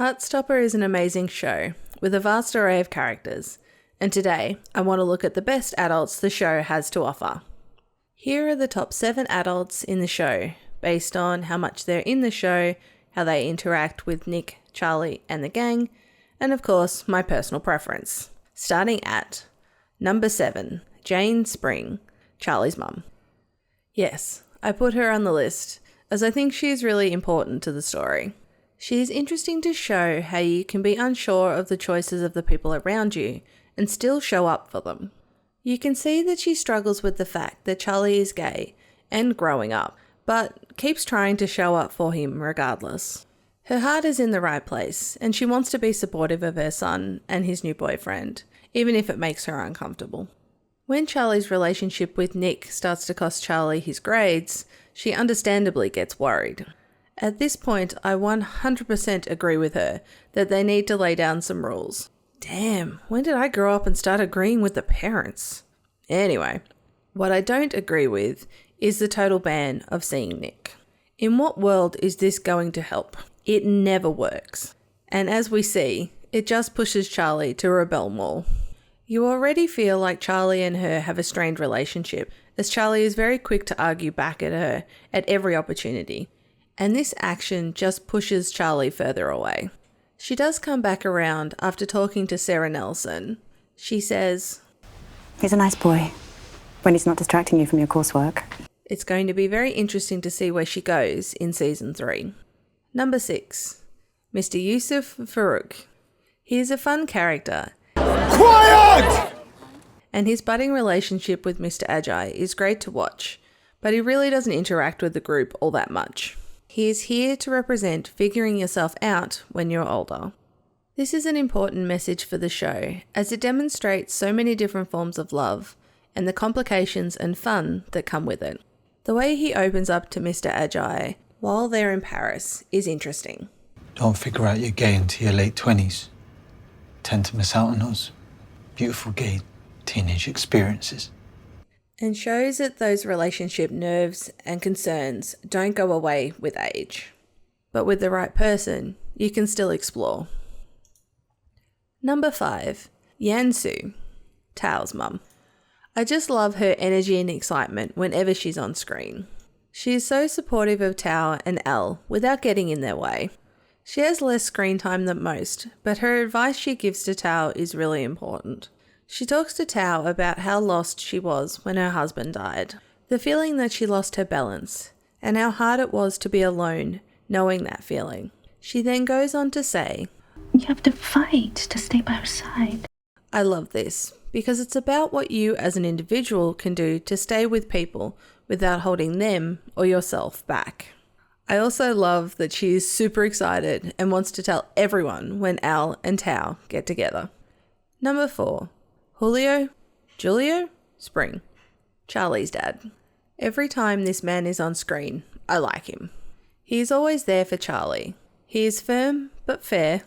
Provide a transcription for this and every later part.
Heartstopper is an amazing show with a vast array of characters, and today I want to look at the best adults the show has to offer. Here are the top 7 adults in the show, based on how much they're in the show, how they interact with Nick, Charlie, and the gang, and of course, my personal preference. Starting at number 7, Julio Spring, Charlie's mum. Yes, I put her on the list, as I think she is really important to the story. She is interesting to show how you can be unsure of the choices of the people around you and still show up for them. You can see that she struggles with the fact that Charlie is gay and growing up, but keeps trying to show up for him regardless. Her heart is in the right place, and she wants to be supportive of her son and his new boyfriend, even if it makes her uncomfortable. When Charlie's relationship with Nick starts to cost Charlie his grades, she understandably gets worried. At this point, I 100% agree with her that they need to lay down some rules. Damn, when did I grow up and start agreeing with the parents? Anyway, what I don't agree with is the total ban of seeing Nick. In what world is this going to help? It never works. And as we see, it just pushes Charlie to rebel more. You already feel like Charlie and her have a strained relationship, as Charlie is very quick to argue back at her at every opportunity. And this action just pushes Charlie further away. She does come back around after talking to Sarah Nelson. She says, "He's a nice boy, when he's not distracting you from your coursework." It's going to be very interesting to see where she goes in season 3. Number 6, Mr. Yusuf Farouk. He is a fun character. Quiet! And his budding relationship with Mr. Ajayi is great to watch, but he really doesn't interact with the group all that much. He is here to represent figuring yourself out when you're older. This is an important message for the show, as it demonstrates so many different forms of love and the complications and fun that come with it. The way he opens up to Mr. Ajayi while they're in Paris is interesting. Don't figure out you're gay into your late 20s. Tend to miss out on those beautiful gay teenage experiences. And shows that those relationship nerves and concerns don't go away with age. But with the right person, you can still explore. Number 5, Yansu, Tao's mum. I just love her energy and excitement whenever she's on screen. She is so supportive of Tao and Elle without getting in their way. She has less screen time than most, but her advice she gives to Tao is really important. She talks to Tao about how lost she was when her husband died, the feeling that she lost her balance, and how hard it was to be alone, knowing that feeling. She then goes on to say, "You have to fight to stay by her side." I love this, because it's about what you as an individual can do to stay with people without holding them or yourself back. I also love that she is super excited and wants to tell everyone when Al and Tao get together. Number 4, Julio Spring, Charlie's dad. Every time this man is on screen, I like him. He is always there for Charlie. He is firm but fair.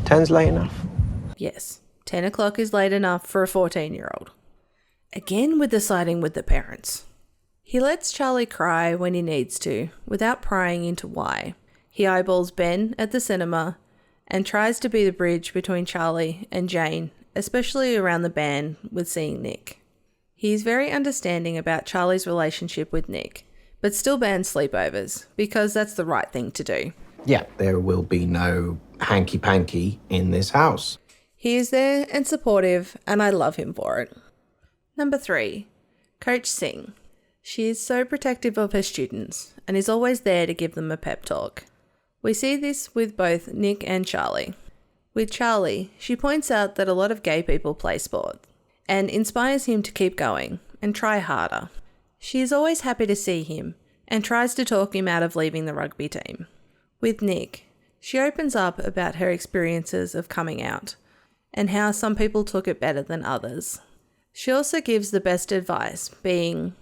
10's late enough. Yes, 10 o'clock is late enough for a 14-year-old. Again with the siding with the parents. He lets Charlie cry when he needs to, without prying into why. He eyeballs Ben at the cinema and tries to be the bridge between Charlie and Jane, especially around the ban with seeing Nick. He is very understanding about Charlie's relationship with Nick, but still bans sleepovers, because that's the right thing to do. Yeah, there will be no hanky-panky in this house. He is there and supportive, and I love him for it. Number 3, Coach Singh. She is so protective of her students and is always there to give them a pep talk. We see this with both Nick and Charlie. With Charlie, she points out that a lot of gay people play sport and inspires him to keep going and try harder. She is always happy to see him and tries to talk him out of leaving the rugby team. With Nick, she opens up about her experiences of coming out and how some people took it better than others. She also gives the best advice, being,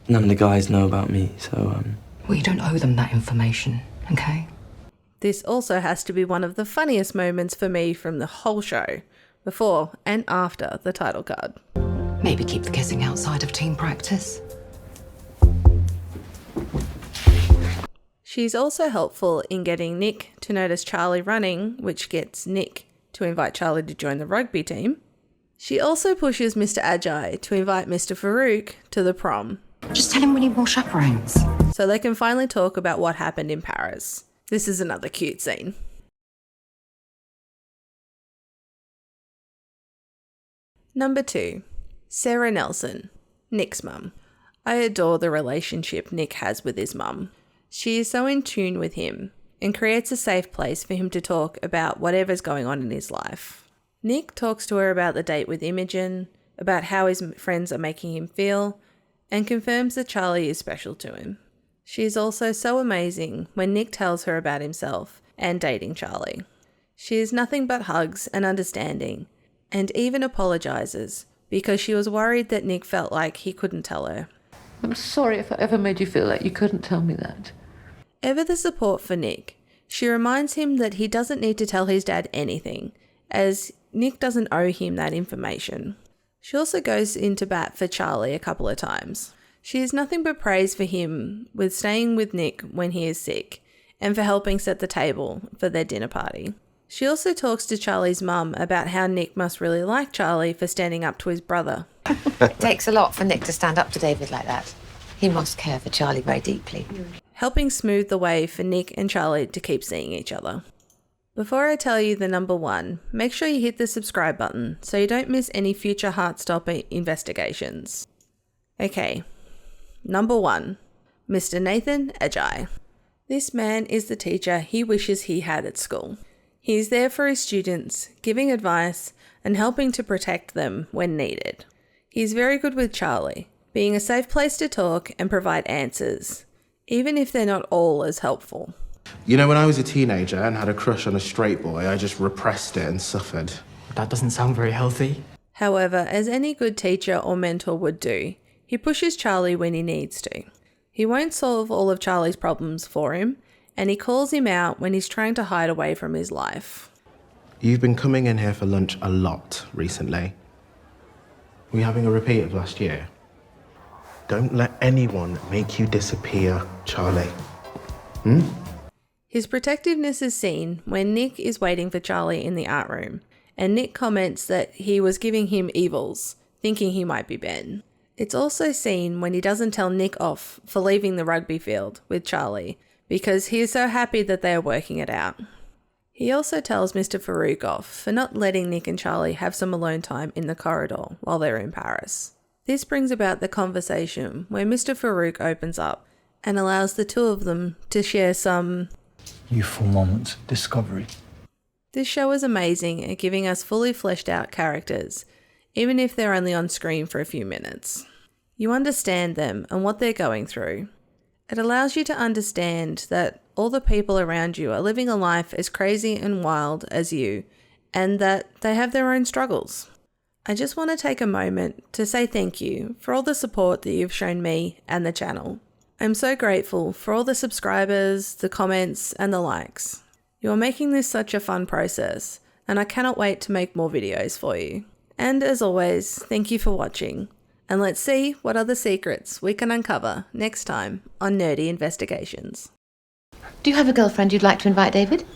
"None of the guys know about me, so Well, you don't owe them that information, okay?" This also has to be one of the funniest moments for me from the whole show, before and after the title card. Maybe keep the kissing outside of team practice. She's also helpful in getting Nick to notice Charlie running, which gets Nick to invite Charlie to join the rugby team. She also pushes Mr. Ajayi to invite Mr. Farouk to the prom, Just tell him we need more chaperones. so they can finally talk about what happened in Paris. This is another cute scene. Number 2. Sarah Nelson, Nick's mum. I adore the relationship Nick has with his mum. She is so in tune with him and creates a safe place for him to talk about whatever's going on in his life. Nick talks to her about the date with Imogen, about how his friends are making him feel, and confirms that Charlie is special to him. She is also so amazing when Nick tells her about himself and dating Charlie. She is nothing but hugs and understanding, and even apologises because she was worried that Nick felt like he couldn't tell her. I'm sorry if I ever made you feel like you couldn't tell me that. Ever the support for Nick, she reminds him that he doesn't need to tell his dad anything, as Nick doesn't owe him that information. She also goes into bat for Charlie a couple of times. She is nothing but praise for him with staying with Nick when he is sick, and for helping set the table for their dinner party. She also talks to Charlie's mum about how Nick must really like Charlie for standing up to his brother. It takes a lot for Nick to stand up to David like that. He must care for Charlie very deeply. Helping smooth the way for Nick and Charlie to keep seeing each other. Before I tell you the number 1, make sure you hit the subscribe button so you don't miss any future Heartstopper investigations. Okay, number 1, Mr. Nathan Ajayi. This man is the teacher he wishes he had at school. He is there for his students, giving advice and helping to protect them when needed. He is very good with Charlie, being a safe place to talk and provide answers, even if they're not all as helpful. You know, when I was a teenager and had a crush on a straight boy, I just repressed it and suffered. That doesn't sound very healthy. However, as any good teacher or mentor would do, he pushes Charlie when he needs to. He won't solve all of Charlie's problems for him, and he calls him out when he's trying to hide away from his life. You've been coming in here for lunch a lot recently. Were you having a repeat of last year? Don't let anyone make you disappear, Charlie. His protectiveness is seen when Nick is waiting for Charlie in the art room, and Nick comments that he was giving him evils, thinking he might be Ben. It's also seen when he doesn't tell Nick off for leaving the rugby field with Charlie, because he is so happy that they are working it out. He also tells Mr. Farouk off for not letting Nick and Charlie have some alone time in the corridor while they're in Paris. This brings about the conversation where Mr. Farouk opens up and allows the two of them to share some Youthful moments of discovery. This show is amazing at giving us fully fleshed out characters, even if they're only on screen for a few minutes. You understand them and what they're going through. It allows you to understand that all the people around you are living a life as crazy and wild as you, and that they have their own struggles. I just want to take a moment to say thank you for all the support that you've shown me and the channel. I'm so grateful for all the subscribers, the comments, and the likes. You are making this such a fun process, and I cannot wait to make more videos for you. And as always, thank you for watching. And let's see what other secrets we can uncover next time on Nerdy Investigations. Do you have a girlfriend you'd like to invite, David?